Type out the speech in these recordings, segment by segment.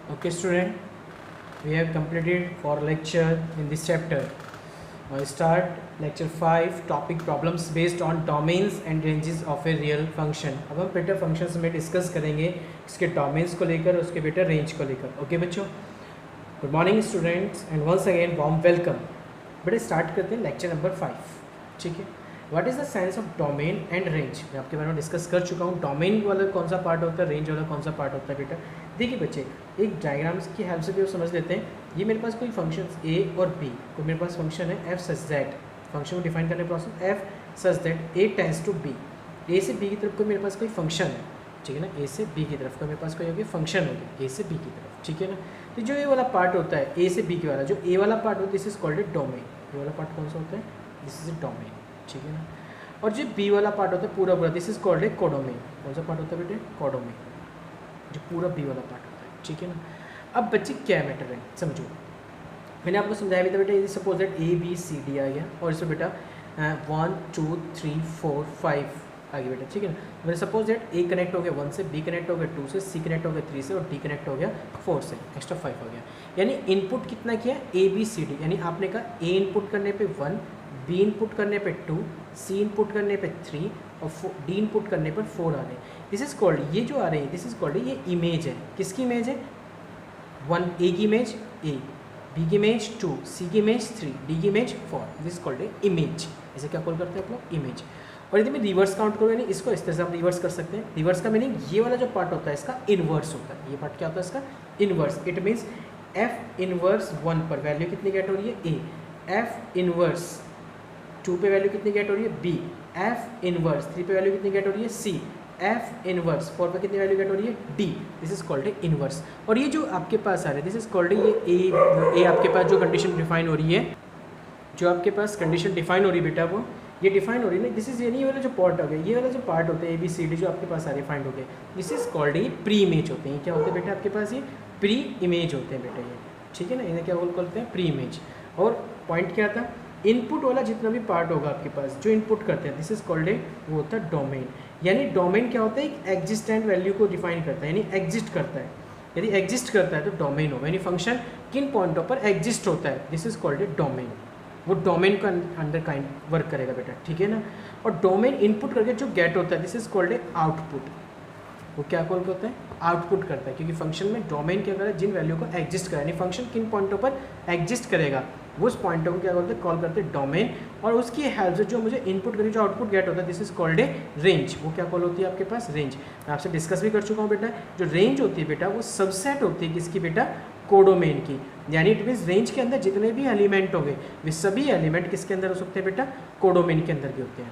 Okay, student, we have completed for lecture in this chapter. Now start lecture 5, topic problems based on domains and ranges of a real function. अब हम बेटा functions में discuss करेंगे इसके domains को लेकर, उसके बेटा रेंज को लेकर. ओके बच्चों, good morning students and once again warm welcome. बेटा स्टार्ट करते हैं लेक्चर नंबर 5. ठीक है, what is the science of domain and range. मैं आपके बारे में डिस्कस कर चुका हूँ. डोमेन वाला कौन सा पार्ट होता है, रेंज वाला कौन सा पार्ट होता है. बेटा देखिए बच्चे, एक डायग्राम्स की हेल्प से भी आप समझ लेते हैं. ये मेरे पास कोई फंक्शन ए और बी, कोई मेरे पास फंक्शन है एफ सच दैट, फंक्शन को डिफाइन करने process F such that A tends to B. A से बी की तरफ कोई मेरे पास कोई फंक्शन है, ठीक है ना. ए से बी की तरफ कोई मेरे पास कोई होगी फंक्शन होगी ए से बी की तरफ, ठीक है ना. तो जो ये वाला पार्ट होता है ए से बी के वाला, जो ए वाला पार्ट होता है this is called a domain. ये वाला पार्ट कौन सा होता है, दिस इज ए डोमेन, ठीक है ना. और जो बी वाला पार्ट होता है पूरा पूरा, this is called a codomain. कौन सा पार्ट होता है बेटे, कोडोमेन, जो पूरा बी वाला पार्ट होता है, ठीक है ना. अब बच्चे क्या मैटर है समझो. मैंने आपको समझाया भी था बेटा, ये suppose that A B C D आ गया और इसमें बेटा 1 2 3 4 5 आ गया बेटा, ठीक है ना. मैंने सपोज दैट ए कनेक्ट हो गया 1 से, बी कनेक्ट हो गया 2 से, सी कनेक्ट हो गया 3 से और डी कनेक्ट हो गया 4 से, एक्स्ट्रा 5 हो गया. यानी इनपुट कितना किया, ए बी सी डी. यानी आपने कहा ए इनपुट करने पे 1, बी इनपुट करने पे 2, सी इनपुट करने पे 3 और डी इनपुट करने पर 4 आ रहे हैं. दिस इज कॉल्ड, ये जो आ रहे हैं दिस इज कॉल्ड, ये इमेज है. किसकी इमेज है, 1 ए की इमेज ए, बी की इमेज 2, सी की इमेज 3, डी की image 4. This is called a image. इसे क्या कॉल करते हैं आप लोग, इमेज. और यदि मैं रिवर्स काउंट करूँ, यानी इसको इस तरह से आप रिवर्स कर सकते हैं. रिवर्स का मीनिंग ये वाला जो पार्ट होता है इसका इनवर्स होता है. ये पार्ट क्या होता है इसका, inverse. It means F inverse 1 पर वैल्यू कितनी गेट हो रही है, ए. एफ इनवर्स 2 पे वैल्यू कितनी गेट हो रही है, बी. एफ इनवर्स 3 पे वैल्यू कितनी गेट हो रही है, सी. एफ इनवर्स 4 पे कितनी वैल्यू गेट हो रही है, D. This is called A inverse. और ये जो आपके पास आ रहा है दिस इज कॉल्ड ये ए आपके पास जो कंडीशन डिफाइन हो रही है, जो आपके पास कंडीशन डिफाइन हो रही है बेटा, वो ये डिफाइन हो रही है ना. दिस इज यानी ये वाला जो पार्ट हो गया, ये वाला जो पार्ट होता है ए बी सी डी जो आपके पास आ रही है फाइंड हो गए, दिस इज कॉल्ड ये प्री इमेज होते हैं. क्या होते हैं बेटा आपके पास, ये प्री इमेज होते हैं बेटा ये, ठीक है ना. इन्हें क्या बोलते हैं, प्री इमेज. और पॉइंट क्या था, इनपुट वाला जितना भी पार्ट होगा आपके पास जो इनपुट करते हैं दिस इज कॉल्ड ए, वो होता है डोमेन. यानी डोमेन क्या होता है, एक एग्जिस्टेंट वैल्यू को डिफाइन करता है, यानी एग्जिस्ट करता है. यदि एग्जिस्ट करता है तो डोमेन होगा, यानी फंक्शन किन पॉइंटों पर एग्जिस्ट होता है, this is called a domain. वो डोमेन का अंडर काइंड वर्क करेगा बेटा, ठीक है ना. और डोमेन इनपुट करके जो गेट होता है this is called a output. वो क्या कॉल करता है, आउटपुट करता है. क्योंकि फंक्शन में डोमेन क्या करेगा, जिन वैल्यू को एग्जिस्ट करेगा, यानी फंक्शन किन पॉइंटों पर एग्जिस्ट करेगा उस पॉइंटों को क्या बोलते हैं, कॉल करते हैं डोमेन. और उसकी हेल्प से जो मुझे इनपुट करी जो आउटपुट गेट होता है this is called a range. वो क्या कॉल होती है आपके पास, रेंज. मैं आपसे डिस्कस भी कर चुका हूँ बेटा, जो रेंज होती है बेटा वो सबसेट होती है किसकी बेटा, कोडोमेन की. यानी इट मीन्स रेंज के अंदर जितने भी एलिमेंट होंगे वे सभी एलिमेंट किसके अंदर हो सकते हैं बेटा, कोडोमेन के अंदर भी होते हैं.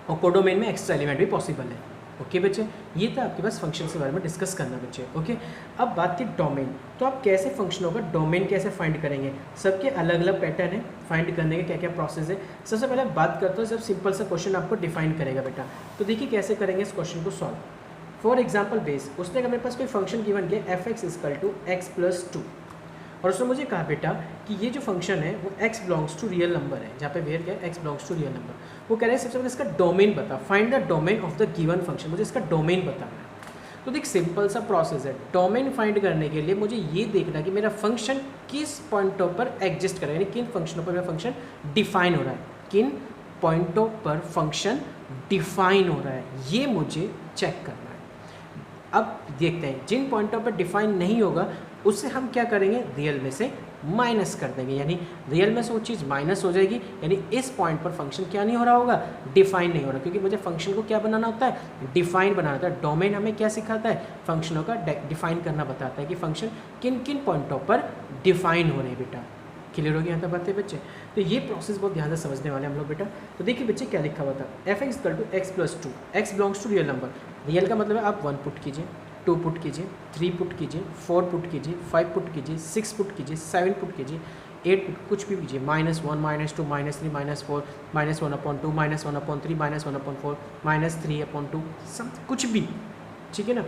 और कोडोमेन में एक्स्ट्रा एलिमेंट भी पॉसिबल है. ओके बच्चे, ये था आपके पास फंक्शन के बारे में डिस्कस करना बच्चे. ओके, अब बात थी डोमेन. तो आप कैसे फंक्शनों का डोमेन कैसे फाइंड करेंगे, सबके अलग अलग पैटर्न है फाइंड करने के, क्या क्या प्रोसेस है. सबसे पहले बात करते हो जब सिंपल सा क्वेश्चन आपको डिफाइन करेगा बेटा, तो देखिए कैसे करेंगे इस क्वेश्चन को सॉल्व. फॉर एग्जाम्पल बेस, उसने मेरे पास कोई फंक्शन गिवन किया f x is equal to x plus 2, और उसने मुझे कहा बेटा कि ये जो फंक्शन है वो x belongs to real number है, जहाँ पे वेयर क्या है, x belongs to real number. वो कह रहे हैं सबसे पहले इसका डोमेन बता, find the domain of the given function. मुझे इसका डोमेन बताना है. तो देख सिंपल सा प्रोसेस है. डोमेन फाइंड करने के लिए मुझे ये देखना कि मेरा फंक्शन किस पॉइंटों पर एग्जिस्ट कर रहा है, यानी किन फंक्शनों पर मेरा फंक्शन डिफाइन हो रहा है, किन पॉइंटों पर फंक्शन डिफाइन हो रहा है, ये मुझे चेक करना है. अब देखते हैं जिन पॉइंटों पर डिफाइन नहीं होगा उससे हम क्या करेंगे, रियल में से माइनस कर देंगे. यानी रियल में से वो चीज़ माइनस हो जाएगी, यानी इस पॉइंट पर फंक्शन क्या नहीं हो रहा होगा, डिफाइन नहीं हो रहा. क्योंकि मुझे फंक्शन को क्या बनाना होता है, डिफाइन बनाना होता है. डोमेन हमें क्या सिखाता है, फंक्शनों का डिफाइन करना बताता है कि फंक्शन किन किन पॉइंटों पर डिफाइन हो रहे हैं बेटा. क्लियर हो गया यहाँ तक बातें बच्चे. तो ये प्रोसेस बहुत ध्यान से समझने वाले हम लोग बेटा. तो देखिए बच्चे क्या लिखा हुआ था, f x equal to x plus 2, x belongs to real number. Real का मतलब है आप 1 पुट कीजिए, 2 पुट कीजिए, 3 पुट कीजिए, 4 पुट कीजिए, 5 पुट कीजिए, 6 पुट कीजिए, 7 पुट कीजिए, 8 पुट, कुछ भी कीजिए. -1 -2 -3 -4 -1/2 -1/3 -1/4 -3/2 सब कुछ भी, ठीक है ना.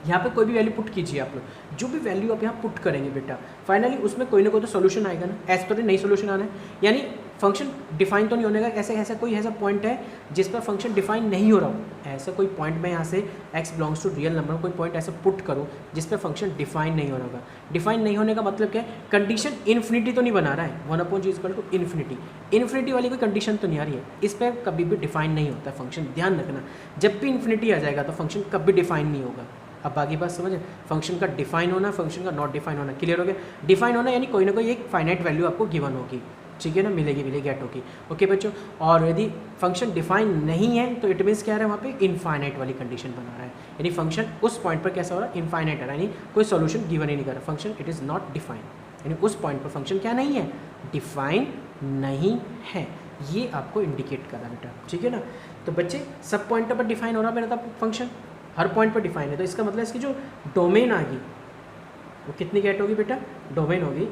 यहाँ पे कोई भी वैल्यू पुट कीजिए आप लोग, जो भी वैल्यू आप यहाँ पुट करेंगे बेटा फाइनली उसमें कोई ना कोई तो सोल्यूशन आएगा ना. ऐसा तो नहीं सोल्यूशन आना है. यानी फंक्शन डिफाइन तो नहीं होने का, ऐसा कोई ऐसा पॉइंट है जिस पर फंक्शन डिफाइन नहीं हो रहा हो, ऐसा कोई पॉइंट में यहाँ से x belongs to real number कोई पॉइंट ऐसा पुट करो जिस पर फंक्शन डिफाइन नहीं हो रहा होगा। डिफाइन नहीं होने का मतलब क्या है, कंडीशन इन्फिनिटी तो नहीं बना रहा है, 1/g equal to infinity, infinity वाली कोई कंडीशन तो नहीं आ रही है, इस पर कभी भी डिफाइन नहीं होता फंक्शन। ध्यान रखना, जब भी इन्फिनिटी आ जाएगा तो फंक्शन कभी डिफाइन नहीं होगा। अब बाकी बात समझे, फंक्शन का डिफाइन होना, फंक्शन का नॉट डिफाइन होना, क्लियर हो गया। डिफाइन होना यानी कोई ना कोई एक फाइनाइट वैल्यू आपको गिवन होगी, ठीक है ना, मिलेगी गेट होगी, ओके बच्चों। और यदि फंक्शन डिफाइन नहीं है तो इट मीन्स क्या है, वहाँ पे इनफाइनाइट वाली कंडीशन बना रहा है, यानी फंक्शन उस पॉइंट पर कैसा हो रहा है, इनफाइनाइट है, यानी कोई सोल्यूशन गिवन ही नहीं कर रहा, function it is not define, यानी उस पॉइंट पर फंक्शन क्या नहीं है, डिफाइन नहीं है, ये आपको इंडिकेट कर रहा है बेटा, ठीक है ना। तो बच्चे सब पॉइंट पर डिफाइन हो रहा है मेरा फंक्शन, हर पॉइंट पर डिफाइन है, तो इसका मतलब इसकी जो डोमेन आ गई वो कितनी गेट होगी बेटा, डोमेन होगी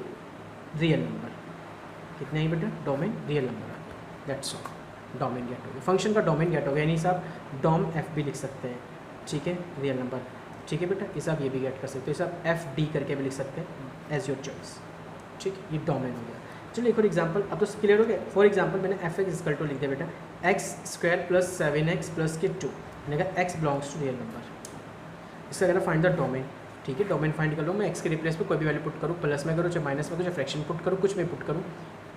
रियल नंबर, कितने आई बेटा, डोमेन रियल नंबर आ गया, दैट्स ऑल, डोमेन गेट होगी, फंक्शन का डोमेन गेट होगा, यानी साहब डोम एफ भी लिख सकते हैं, ठीक है, रियल नंबर, ठीक है बेटा, इस आप ये भी गेट कर सकते हो, इस आप एफ डी करके भी लिख सकते हैं एज योर चॉइस, ठीक है, ये डोमेन हो गया। चलो एक और एग्जाम्पल, अब तो क्लियर हो गया। फॉर एग्जाम्पल मैंने एफ एक्स इक्वल टू लिख दिया बेटा, x square plus 7x plus के 2, मैंने कहा x belongs to real number, इसका कहना फाइंड द डोमेन, ठीक है, डोमेन फाइंड कर लो, मैं एक्स के रिप्लेस पे कोई भी वैल्यू पुट करूँ, प्लस में करूँ चाहे माइनस में करूँ चाहे फ्रैक्शन पुट करूँ, कुछ में पुट करूँ,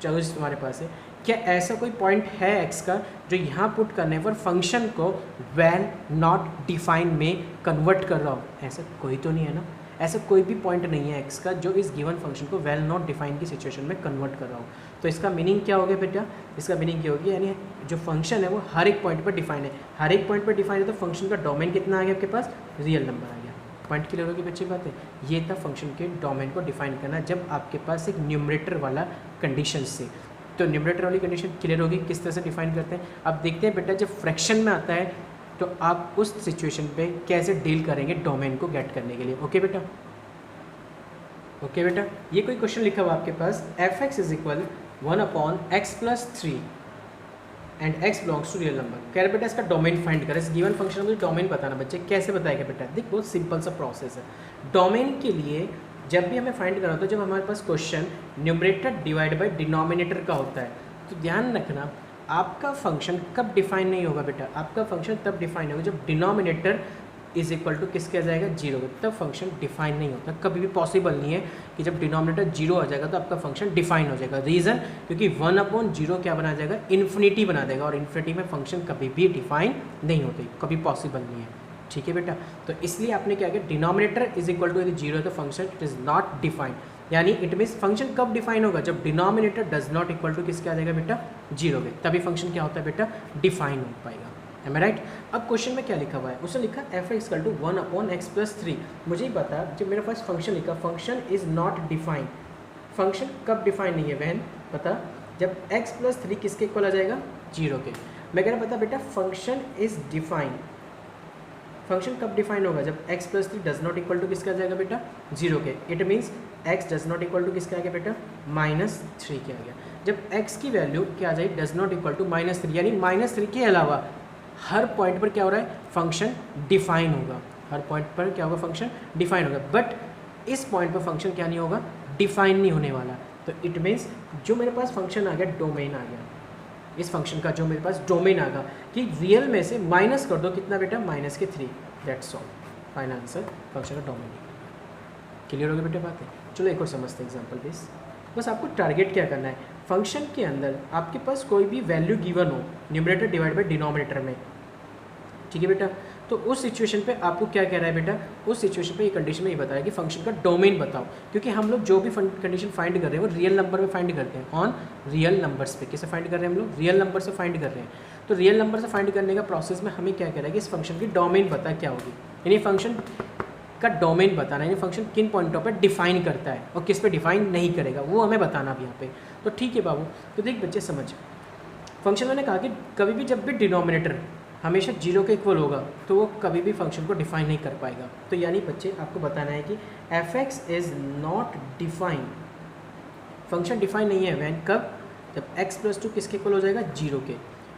चलो इस तुम्हारे पास है, क्या ऐसा कोई पॉइंट है एक्स का जो यहाँ पुट करने पर फंक्शन को वेल नॉट डिफाइन में कन्वर्ट कर रहा हो, ऐसा कोई तो नहीं है ना, ऐसा कोई भी पॉइंट नहीं है एक्स का जो इस गिवन फंक्शन को वेल नॉट डिफाइन की सिचुएशन में कन्वर्ट कर रहा हो। तो इसका मीनिंग क्या हो गया बेटा, इसका मीनिंग क्या होगी, यानी जो फंक्शन है वो हर एक पॉइंट पर डिफाइन है, हर एक पॉइंट पर डिफाइन है, तो फंक्शन का डोमेन कितना आ गया आपके पास, रियल नंबर आ गया। पॉइंट क्लियर होगी बच्चे बात है, ये था फंक्शन के डोमेन को डिफाइन करना जब आपके पास एक न्यूमरेटर वाला कंडीशन से। तो न्यूमरेटर वाली कंडीशन क्लियर होगी, किस तरह से डिफाइन करते हैं। अब देखते हैं बेटा जब फ्रैक्शन में आता है तो आप उस सिचुएशन पे कैसे डील करेंगे डोमेन को गेट करने के लिए, ओके बेटा, ओके बेटा। ये कोई क्वेश्चन लिखा हुआ आपके पास, F X is equal 1/x plus 3 and x belongs to real number, कह रहे बेटा इसका डोमेन फाइंड करें, इस गिवन फंक्शन में मुझे डोमेन बताना। बच्चे कैसे बताएगा बेटा, देख बहुत सिंपल सा प्रोसेस है। डोमेन के लिए जब भी हमें फाइंड करना होता है, जब हमारे पास question numerator divide by denominator का होता है, तो ध्यान रखना आपका फंक्शन कब डिफाइन नहीं होगा बेटा, आपका फंक्शन तब डिफाइन होगा जब डिनोमिनेटर इज इक्वल टू किसके आ जाएगा, 0, तब फंक्शन डिफाइन नहीं होता। कभी भी पॉसिबल नहीं है कि जब डिनोमिनेटर 0 आ जाएगा तो आपका फंक्शन डिफाइन हो जाएगा। रीज़न क्योंकि 1/0 क्या बना जाएगा, इन्फिनिटी बना देगा, और इन्फिनिटी में फंक्शन कभी भी डिफाइन नहीं होते, कभी पॉसिबल नहीं है, ठीक है बेटा। तो इसलिए आपने क्या किया, डिनोमिनेटर इज इक्वल टू यदि 0 है तो function it is not define, यानी इट मीन्स फंक्शन कब डिफाइन होगा, जब denominator does not equal to किसके आ जाएगा बेटा, 0 के, तभी फंक्शन क्या होता है बेटा, डिफाइन हो पाएगा। Am I right. अब क्वेश्चन में क्या लिखा हुआ है, उसने लिखा f x equal to 1/x plus 3। मुझे ही पता जब मेरे पास फंक्शन लिखा, function is not define, function कब डिफाइन नहीं है वैन पता, जब x प्लस 3 किसके इक्वल आ जाएगा, 0 के। मैं कह रहा पता बेटा फंक्शन इज डिफाइन, फंक्शन कब डिफाइन होगा, जब x plus 3 does not equal to किसका आ जाएगा बेटा, 0 के। It means x does not equal to किसका आ गया बेटा, -3 के आ गया। जब x की वैल्यू क्या आ जाएगी, डज नॉट इक्वल टू -3, यानी -3 के अलावा हर पॉइंट पर क्या हो रहा है, फंक्शन डिफाइन होगा, हर पॉइंट पर क्या होगा, फंक्शन डिफाइन होगा। बट इस पॉइंट पर फंक्शन क्या नहीं होगा, डिफाइन नहीं होने वाला। तो इट मीन्स जो मेरे पास फंक्शन आ गया, डोमेन आ गया, इस फंक्शन का जो मेरे पास डोमेन आ गया कि रियल में से माइनस कर दो कितना बेटा, -3, that's all, final answer function का डोमेन। क्लियर हो गया बेटा बात है। चलो एक और समझते हैं एग्जाम्पल बेस। बस आपको टारगेट क्या करना है, फंक्शन के अंदर आपके पास कोई भी वैल्यू गिवन हो न्यूमरेटर डिवाइड बाय डिनोमिनेटर में, ठीक है बेटा। तो उस सिचुएशन पे आपको क्या कह रहा है बेटा, उस सिचुएशन पे ये कंडीशन में ये बताया कि फंक्शन का डोमेन बताओ, क्योंकि हम लोग जो भी कंडीशन फाइंड कर रहे हैं वो रियल नंबर में फाइंड करते हैं, ऑन रियल नंबर्स पे। कैसे फाइंड कर रहे हैं हम लोग, रियल नंबर से फाइंड कर रहे हैं। तो रियल नंबर से फाइंड करने का प्रोसेस में हमें क्या कह रहा है कि इस फंक्शन की डोमेन पता क्या होगी, यानी फंक्शन का डोमेन बताना, यानी फंक्शन किन पॉइंटों पर डिफाइन करता है और किस पे डिफाइन नहीं करेगा, वो हमें बताना अब यहाँ पे। तो ठीक है बाबू, तो देख बच्चे समझ, फंक्शन मैंने कहा कि कभी भी जब भी डिनोमिनेटर हमेशा 0 के इक्वल होगा तो वो कभी भी फंक्शन को डिफाइन नहीं कर पाएगा। तो यानी बच्चे आपको बताना है कि F x is not define, function define नहीं है वैन कब, जब x प्लस 2 किसके इक्वल हो जाएगा, 0 के।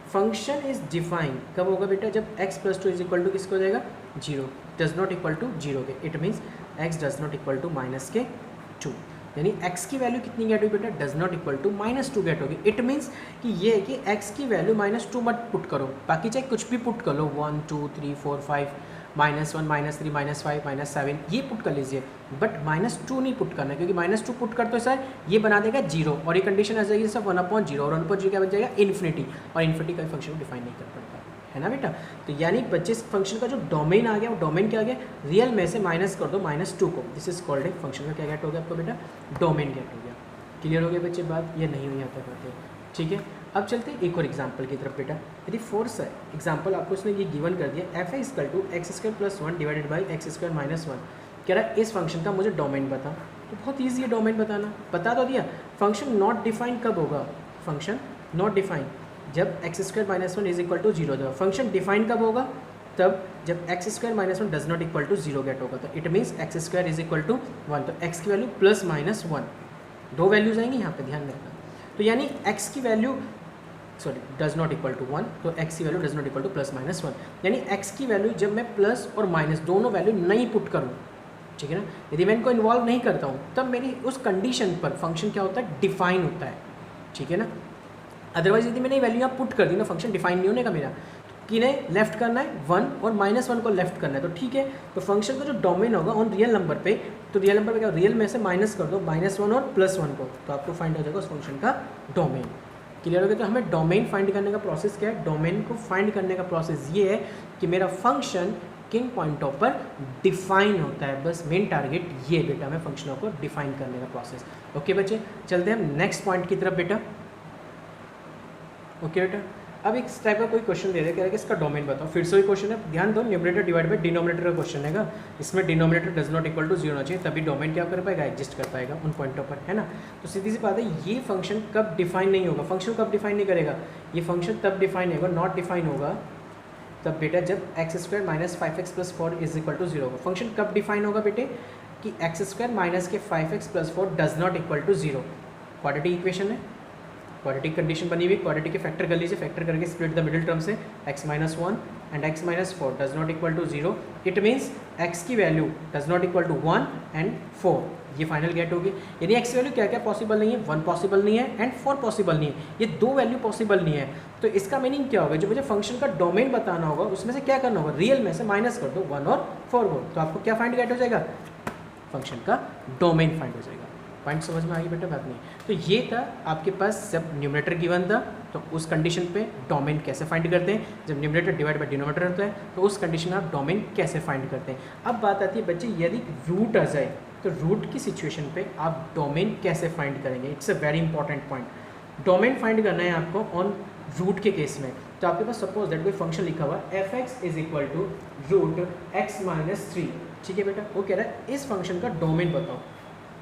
फंक्शन इज डिफाइन कब होगा बेटा, जब x plus 2 is equal to किसको हो जाएगा, 0, डज नॉट इक्वल टू 0 के। It means x does not equal to -2। यानी x की वैल्यू कितनी गेट होगी बेटा, does not equal to -2 get होगी। इट मीन्स कि ये है कि x की वैल्यू -2 मत पुट करो, बाकी चाहे कुछ भी पुट कर लो, 1 2 3 4 5 -1 -3 -5 -7 ये पुट कर लीजिए, बट -2 नहीं पुट करना, क्योंकि -2 पुट कर तो सर ये बना देगा 0 और ये कंडीशन आ जाएगी सर 1/0 और 1/0 क्या बन जाएगा इन्फिनिटी, और इन्फिनिटी का फंक्शन डिफाइन नहीं कर पाता है ना बेटा। तो यानी बच्चे इस फंक्शन का जो डोमेन आ गया वो डोमेन क्या आ गया, रियल में से माइनस कर दो -2 को, this is called a function का क्या गेट हो गया आपको बेटा, डोमेन गेट हो गया। क्लियर हो गया बच्चे बात, ये नहीं हुई आता करते, ठीक है। अब चलते हैं एक और एग्जाम्पल की तरफ बेटा। यदि फोर्थ एग्जाम्पल आपको उसने ये गिवन कर दिया, f is equal to x² + 1 divided by x² - 1, कह रहा है इस फंक्शन का मुझे डोमेन बता। तो बहुत ईजी है डोमेन बताना, बता तो दिया। फंक्शन नॉट डिफाइन कब होगा, फंक्शन नॉट डिफाइन जब x² - 1 इज इक्वल टू 0 होगा। फंक्शन डिफाइन कब होगा, तब जब x² - 1 does not equal to 0 get होगा। तो it means x² is equal to 1, तो x की वैल्यू +-1 दो वैल्यूज आएंगी यहाँ पे, ध्यान रखना। तो यानी x की value does not equal to 1, तो x की value does not equal to +-1, यानी x की वैल्यू जब मैं प्लस और माइनस दोनों वैल्यू नहीं पुट करूँ, ठीक है ना, यदि मैं इनको इन्वॉल्व नहीं करता हूँ, तब मेरी उस कंडीशन पर फंक्शन क्या होता है, डिफाइन होता है, ठीक है ना। अदरवाइज यदि मैंने वैल्यू यहाँ पुट कर दी ना, फंक्शन डिफाइन नहीं होने का मेरा, किन्हें लेफ्ट करना है 1 और -1 को लेफ्ट करना है, तो ठीक है। तो फंक्शन का जो डोमेन होगा ऑन रियल नंबर पे, तो रियल नंबर पे क्या, रियल में से माइनस कर दो -1 और +1 को, तो आपको फाइंड हो जाएगा उस फंक्शन का डोमेन। क्लियर हो गया। तो हमें डोमेन फाइंड करने का प्रोसेस क्या है, डोमेन को फाइंड करने का प्रोसेस ये है कि मेरा फंक्शन किन पॉइंटों पर डिफाइन होता है, बस मेन टारगेट ये बेटा, हमें फंक्शनों को डिफाइन करने का प्रोसेस। ओके बच्चे, चलते हैं हम नेक्स्ट पॉइंट की तरफ बेटा। ओके बेटा, अब एक टाइप का कोई क्वेश्चन दे रहे हैं कि इसका डोमेन बताओ। फिर से वही क्वेश्चन है, ध्यान दो, न्यूमरेटर डिवाइड बाई डिनोमिनेटर का क्वेश्चन है, इसमें denominator does not equal to 0 होना चाहिए, तभी डोमेन क्या कर पाएगा, एग्जिस्ट कर पाएगा उन पॉइंटों पर, है ना। तो सीधी सी बात है, ये फंक्शन कब डिफाइन नहीं होगा, फंक्शन कब डिफाइन नहीं करेगा, ये फंक्शन तब डिफाइन होगा, नॉट डिफाइन होगा तब बेटा जब x² - 5x + 4 is equal to 0 होगा। फंक्शन कब डिफाइन होगा बेटे, कि x² - के 5x + 4 does not equal to 0। Quadratic equation है, क्वाड्रेटिक कंडीशन बनी हुई, क्वाड्रेटिक के फैक्टर कर लीजिए, फैक्टर करके स्प्लिट द मिडिल टर्म से x - 1 and x - 4 does not equal to 0। It means x की value does not equal to 1 and 4, ये फाइनल गेट होगी। यानी x वैल्यू क्या क्या पॉसिबल नहीं है, 1 पॉसिबल नहीं है एंड 4 पॉसिबल नहीं है, ये दो वैल्यू पॉसिबल नहीं है। तो इसका मीनिंग क्या होगा, जो मुझे फंक्शन का डोमेन बताना होगा उसमें से क्या करना होगा, रियल में से माइनस कर दो 1 और 4 को, तो आपको क्या फाइंड गेट हो जाएगा, फंक्शन का डोमेन फाइंड हो जाएगा। पॉइंट समझ में आ गई बेटा, बात नहीं। तो ये था आपके पास, जब न्यूमरेटर गिवन था तो उस कंडीशन पे डोमेन कैसे फाइंड करते हैं, जब न्यूमरेटर डिवाइड बाय डिनोमिनेटर होता है तो उस कंडीशन में आप डोमेन कैसे फाइंड करते हैं। अब बात आती है बच्चे, यदि रूट आ जाए तो रूट की सिचुएशन पे आप डोमेन कैसे फाइंड करेंगे, it's a very important point. Domain find करना है आपको ऑन रूट के केस में। तो आपके पास सपोज दैट कोई फंक्शन लिखा हुआ f(x) is equal to root x - 3, ठीक है बेटा। वो कह रहा है इस फंक्शन का डोमेन बताओ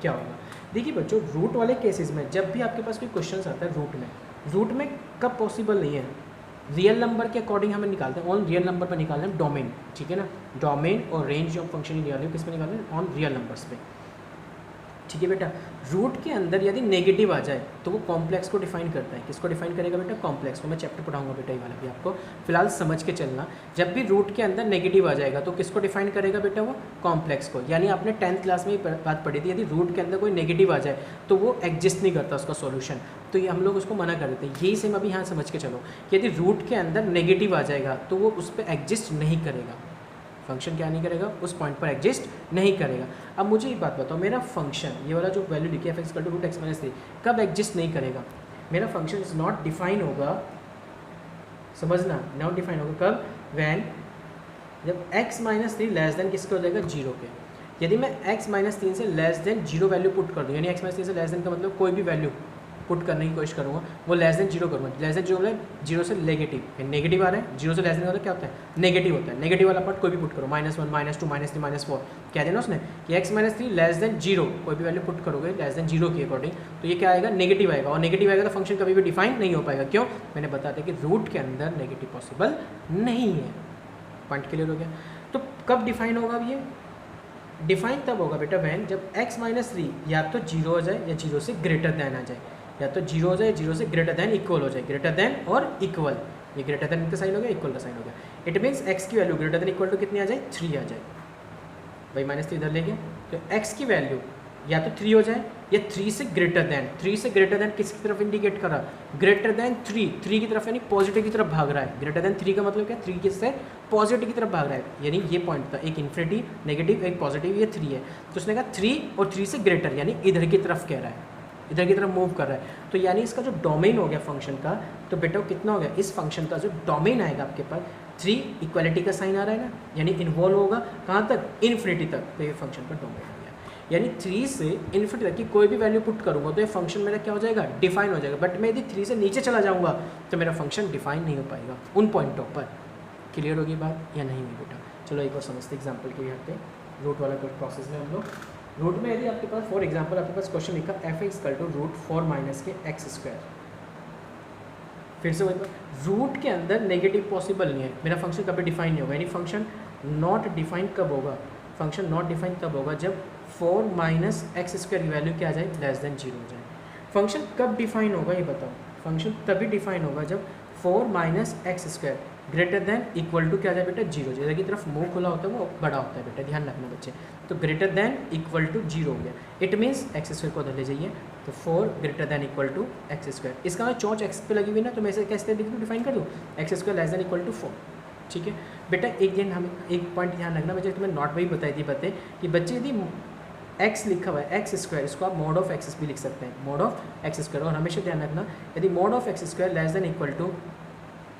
क्या होगा। देखिए बच्चों, रूट वाले केसेस में जब भी आपके पास कोई क्वेश्चन आता है रूट में कब पॉसिबल नहीं है, रियल नंबर के अकॉर्डिंग हमें निकालते हैं, ऑन रियल नंबर पर निकालते हैं डोमेन, ठीक है ना। डोमेन और रेंज ऑफ फंक्शन निकालें किस पे निकालते हैं, ऑन रियल नंबर्स पे, ठीक है बेटा। रूट के अंदर यदि नेगेटिव आ जाए तो वो कॉम्प्लेक्स को डिफाइन करता है, किसको डिफाइन करेगा बेटा, कॉम्प्लेक्स को। मैं चैप्टर पढ़ाऊंगा बेटा ये वाला भी आपको, फिलहाल समझ के चलना। जब भी रूट के अंदर नेगेटिव आ जाएगा तो किसको डिफाइन करेगा बेटा, वो कॉम्प्लेक्स को। यानी आपने 10th क्लास में ये बात पढ़ी थी, यदि रूट के अंदर कोई नेगेटिव आ जाए तो वो एग्जिस्ट नहीं करता उसका सॉल्यूशन, तो ये हम लोग उसको मना कर देते हैं। यही सेम अभी यहाँ समझ के चलो, यदि रूट के अंदर नेगेटिव आ जाएगा तो वो उस पर एग्जिस्ट नहीं करेगा, फंक्शन क्या नहीं करेगा, उस पॉइंट पर एग्जिस्ट नहीं करेगा। अब मुझे एक बात बताओ, मेरा फंक्शन ये वाला जो वैल्यू लिखी है f = रूट x - 3 कब एग्जिस्ट नहीं करेगा, मेरा फंक्शन इज नॉट डिफाइन होगा, समझना, नॉट डिफाइन होगा कब, वैन जब x - 3 लेस देन किसके हो जाएगा, 0 के। यदि मैं x - 3 से लेस देन 0 वैल्यू पुट कर दूँ, यानी x - 3 से लेस देन का मतलब कोई भी वैल्यू पुट करने की कोशिश करूँगा, वो लेस देन 0 करूँगा, लेस देन 0 मतलब 0 से नेगेटिव, नेगेटिव आ रहा है, 0 से लेस देन का मतलब क्या होता है, नेगेटिव होता है। नेगेटिव वाला पार्ट कोई भी पुट करो, -1 -2 -3 -4, कह देना उसने कि x - 3 लेस देन 0, कोई भी वैल्यू पुट करोगे लेस देन 0 के अकॉर्डिंग, तो ये क्या आएगा, नेगेटिव आएगा, और नेगेटिव आएगा तो फंक्शन कभी भी डिफाइन नहीं हो पाएगा। क्यों, मैंने बता दिया कि रूट के अंदर नेगेटिव पॉसिबल नहीं है। पॉइंट क्लियर हो गया। तो कब डिफाइन होगा, अब ये डिफाइन तब होगा बेटा वैन जब x - 3 या तो 0 हो जाए या 0 से ग्रेटर दैन आ जाए, या तो 0 हो जाए 0 से ग्रेटर दैन इक्वल हो जाए, ग्रेटर दैन और इक्वल, ये ग्रेटर दैन का साइन हो गया, इक्वल का साइन हो गया। इट मीन्स x की value greater than equal to कितनी आ जाए, 3 आ जाए, भाई -3 इधर ले गया, तो x की वैल्यू या तो 3 हो जाए या 3 से ग्रेटर दैन। 3 से ग्रेटर दैन किसकी तरफ इंडिकेट कर रहा है? ग्रेटर दैन 3, 3 की तरफ यानी पॉजिटिव की तरफ भाग रहा है। ग्रेटर दैन 3 का मतलब क्या? 3 किससे पॉजिटिव की तरफ भाग रहा है, यानी ये पॉइंट था, एक इन्फिनिटी नेगेटिव एक पॉजिटिव, ये 3 है। तो उसने कहा 3 और 3 से ग्रेटर यानी इधर की तरफ कह रहा है, इधर की तरफ मूव कर रहा है। तो यानी इसका जो डोमेन हो गया फंक्शन का, तो बेटा वो कितना हो गया? इस फंक्शन का जो डोमेन आएगा आपके पास 3, इक्वालिटी का साइन आ रहा है ना, यानी इन्वॉल्व होगा कहाँ तक? इन्फिनिटी तक। तो ये फंक्शन का डोमेन हो गया, यानी 3 से इन्फिनिटी तक की कोई भी वैल्यू पुट करूँगा तो ये फंक्शन मेरा क्या हो जाएगा? डिफाइन हो जाएगा। बट मैं यदि 3 से नीचे चला जाऊँगा तो मेरा फंक्शन डिफाइन नहीं हो पाएगा उन पॉइंटों पर। क्लियर होगी बात या नहीं हुई बेटा? चलो एक और समझते एग्जाम्पल के यहाँ पे रूट वाला कोई प्रोसेस में हम लोग। रूट में यदि आपके पास फॉर एग्जाम्पल आपके पास क्वेश्चन लिखा f x equal to root 4 minus के एक्स स्क्वायर। फिर से वही रूट के अंदर नेगेटिव पॉसिबल नहीं है, मेरा फंक्शन कभी डिफाइन नहीं होगा। यानी फंक्शन नॉट डिफाइन कब होगा? फंक्शन नॉट डिफाइन तब होगा जब 4 माइनस एक्स स्क्वायर की वैल्यू क्या आ जाए? लेस देन 0 हो जाए। फंक्शन कब डिफाइन होगा ये बताओ? फंक्शन तभी डिफाइन होगा जब 4 minus x square greater than equal to क्या आ जाए बेटा? 0। जैसे की तरफ मुंह खुला होता है वो बड़ा होता है बेटा, ध्यान रखना बच्चे। तो ग्रेटर देन इक्वल टू 0 हो गया, इट मीन्स एक्स स्क्वायर को उधर ले जाइए, तो 4 greater than equal to x square. इसका मैं चौंच एक्स पे लगी हुई ना, तो मैं इसे कैसे लिख दूँ? डिफाइन कर दूँ x square less than equal to 4। ठीक है बेटा, एक दिन हम एक पॉइंट ध्यान रखना बच्चे, तुम्हें नॉट वही बताई थी बातें कि बच्चे यदि एक्स लिखा हुआ है एक्स स्क्वायर, इसको आप मॉड ऑफ एक्स भी लिख सकते हैं, मॉड ऑफ एक्स स्क्वायर। और हमेशा ध्यान रखना यदि mod of x square less than equal to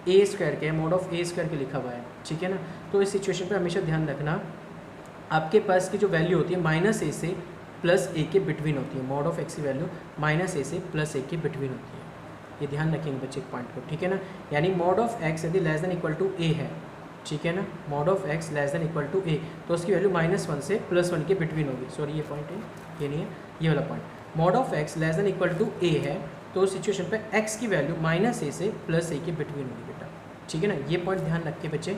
a square के, मॉड ऑफ ए स्क्वायर के लिखा हुआ है, ठीक है ना। तो इस सिचुएशन पे हमेशा ध्यान रखना आपके पास की जो वैल्यू होती है माइनस ए से प्लस ए के बिटवीन होती है। मॉड ऑफ एक्स की वैल्यू माइनस ए से प्लस ए के बिटवीन होती है, ये ध्यान रखेंगे बच्चे एक पॉइंट को, ठीक है ना। यानी मॉड ऑफ एक्स यदि less than equal to A है, ठीक है ना, mod of X less than equal to A, तो उसकी वैल्यू -1 से +1 के बिटवीन होगी। सॉरी ये पॉइंट है, ये नहीं है, ये वाला point. Mod of X less than equal to A है तो उस सिचुएशन पे एक्स की वैल्यू -a से +a के बिटवीन होगी बेटा, ठीक है ना। ये पॉइंट ध्यान रख के बच्चे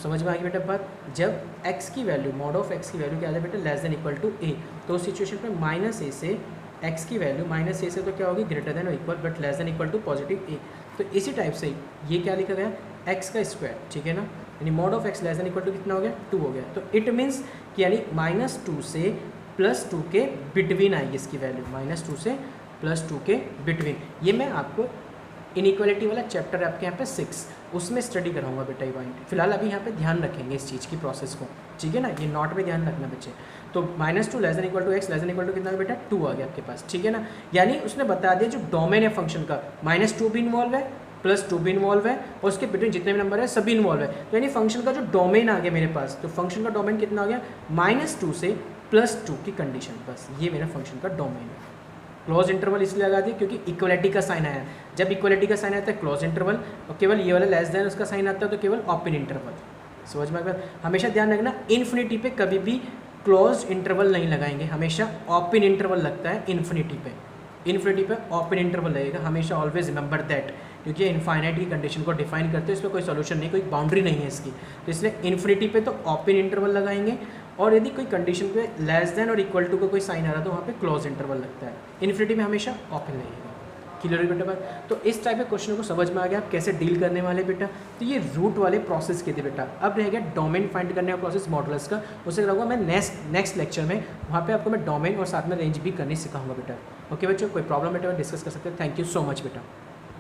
समझ में आ गई बेटा बात। जब x की वैल्यू मॉड ऑफ x की वैल्यू क्या आ जाए बेटा? Less than equal to a, तो उस सिचुएशन पे -a से x की वैल्यू -a से तो क्या होगी? ग्रेटर देन और equal, but less than equal to positive a। तो इसी टाइप से ये क्या लिखा गया? x का स्क्वायर, ठीक है ना। यानी mod of x less than equal to कितना हो गया? 2 हो गया। तो इट मीन्स कि यानी -2 से +2 के बिटवीन आएगी इसकी वैल्यू, -2 से +2 के बिटवीन। ये मैं आपको इनइक्वालिटी वाला चैप्टर आपके यहाँ पे 6 उसमें स्टडी कराऊंगा बेटा ये पॉइंट। फिलहाल अभी यहाँ पे ध्यान रखेंगे इस चीज़ की प्रोसेस को, ठीक है ना। ये नॉट में ध्यान रखना बच्चे। तो -2 less than equal to x less than equal to कितना बेटा? 2 आ गया आपके पास, ठीक है ना। यानी उसने बता दिया जो डोमेन है फंक्शन का, -2 भी इन्वॉल्व है, +2 भी इन्वॉल्व है, और उसके बिटवीन जितने भी नंबर है सभी इन्वॉल्व है। तो यानी फंक्शन का जो डोमेन आ गया मेरे पास, तो फंक्शन का डोमेन कितना आ गया? -2 से +2 की कंडीशन, बस ये मेरा फंक्शन का डोमेन है। क्लोज इंटरवल इसलिए लगा दी क्योंकि इक्वलिटी का साइन आया। जब इक्वलिटी का साइन आता है क्लोज इंटरवल, और केवल ये वाला लेस देन उसका साइन आता है तो केवल ओपन इंटरवल। समझ में आएगा? हमेशा ध्यान रखना इन्फिनिटी पे कभी भी क्लोज इंटरवल नहीं लगाएंगे, हमेशा ओपन इंटरवल लगता है इन्फिनिटी पे। इन्फिनिटी पे ओपन इंटरवल लगेगा हमेशा, ऑलवेज रिमेंबर दैट, क्योंकि इनफाइनाइट की कंडीशन को डिफाइन करते हैं, इसमें कोई सोल्यूशन नहीं, कोई बाउंड्री नहीं है इसकी। तो इसलिए इन्फिनिटी पे तो ओपन इंटरवल लगाएंगे, और यदि कोई कंडीशन पे लेस देन और इक्वल टू का कोई साइन आ रहा है तो वहाँ पे क्लोज इंटरवल लगता है। इन्फिनिटी में हमेशा ओपन लगेगा। क्लियर बेटा बात? तो इस टाइप के क्वेश्चन को समझ में आ गया आप कैसे डील करने वाले बेटा। तो ये रूट वाले प्रोसेस के थे बेटा। अब रह गया डोमेन फाइंड करने का प्रोसेस मॉडुलस का, उसे करूँगा मैं नेक्स्ट लेक्चर में। वहाँ पे आपको मैं डोमेन और साथ में रेंज भी करनी सिखाऊंगा बेटा। ओके बच्चों, कोई प्रॉब्लम बेटा डिस्कस कर सकते हैं। थैंक यू सो मच बेटा।